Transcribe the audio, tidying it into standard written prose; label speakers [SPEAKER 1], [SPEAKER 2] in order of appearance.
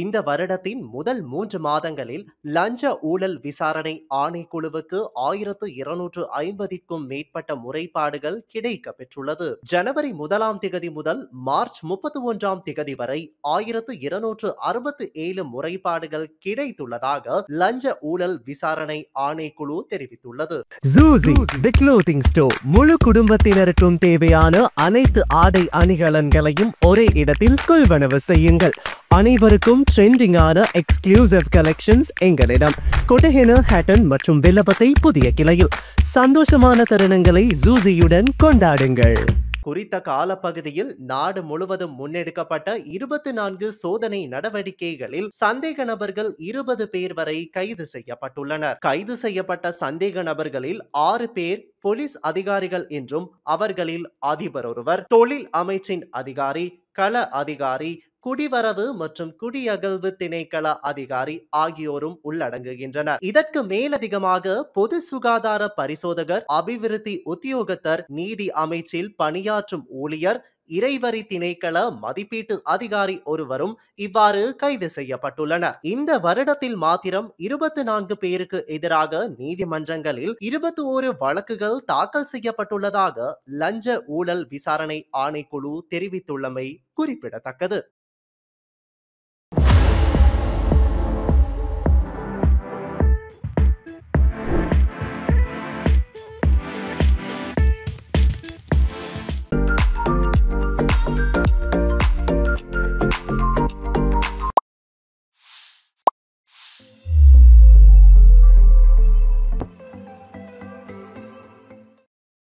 [SPEAKER 1] இந்த வருடத்தின் முதல் 3 மாதங்களில் லஞ்ச ஊழல் விசாரணை ஆணைக்குழுவுக்கு 1250க்கும் மேற்பட்ட முறைப்பாடுகள் கிடைக்கப் பெற்றுள்ளது. ஜனவரி 1ஆம் திகதி முதல் மார்ச் 31ஆம் திகதி வரை 1267 முறைப்பாடுகள் கிடைத்துள்ளதாக லஞ்ச ஊழல் விசாரணை ஆணைக்குழு தெரிவித்துள்ளது.
[SPEAKER 2] Zuzi, the clothing store. முழு குடும்பத்தினருக்கும் தேவையான அனைத்து ஆடை அணிகலன்களையும் ஒரே இடத்தில் கொள்வனவு செய்யுங்கள். அனைவருக்கும் ட்ரெண்டிங்கான எக்ஸ்க்ளூசிவ் கலெக்ஷன்ஸ் எங்களிடம். கொட்டஹென, ஹேட்டன் மற்றும் வில்லபத்தை புதிய கிளையில். சந்தோஷமான தருணங்களை ஜூசியுடன் கொண்டாடுங்கள்.
[SPEAKER 1] குறித்த காலப்பகுதியில் நாடு முழுவதும் முன்னெடுக்கப்பட்ட 24 சோதனை நடவடிக்கைகளில் சந்தேக நபர்கள் 20 பேர் வரை கைது செய்யப்பட்டுள்ளனர். கைது செய்யப்பட்ட சந்தேக நபர்களில் 6 பேர் போலீஸ் அதிகாரிகள் என்றும் அவர்களில் அதிபர் ஒருவர், தொழில் அமைச்சின் அதிகாரி, கள அதிகாரி, குடிவரவு மற்றும் குடியகல்வு திணைக்கள அதிகாரி ஆகியோரும் உள்ளடங்குகின்றனர். இதற்கு மேலதிகமாக பொது சுகாதார பரிசோதகர், அபிவிருத்தி உத்தியோகத்தர், நீதி அமைச்சில் பணியாற்றும் ஊழியர், இறைவரி திணைக்கள மதிப்பீட்டு அதிகாரி ஒருவரும் இவ்வாறு கைது செய்யப்பட்டுள்ளனர். இந்த வருடத்தில் மாத்திரம் 24 பேருக்கு எதிராக நீதிமன்றங்களில் 21 வழக்குகள் தாக்கல் செய்யப்பட்டுள்ளதாக லஞ்ச ஊழல் விசாரணை ஆணைக்குழு தெரிவித்துள்ளமை குறிப்பிடத்தக்கது.